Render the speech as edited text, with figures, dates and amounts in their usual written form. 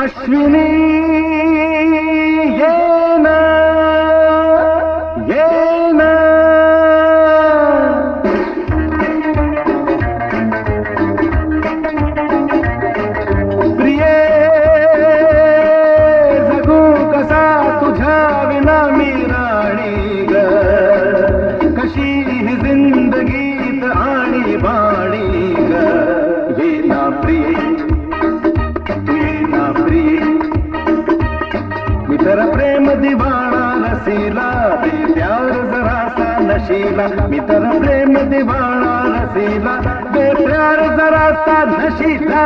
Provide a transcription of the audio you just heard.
अश्विनी ये ना प्रिये जगू कसा तुझ्या विना मी राणी ग कशी ही जिंदगीत आणि बाणी ग ये ना प्रिये मी तर प्रेम दिवाणा नशीला दे प्यार जरासा नशीला मी तर प्रेम दिवाणा नशीला दे प्यार जरासा नशीला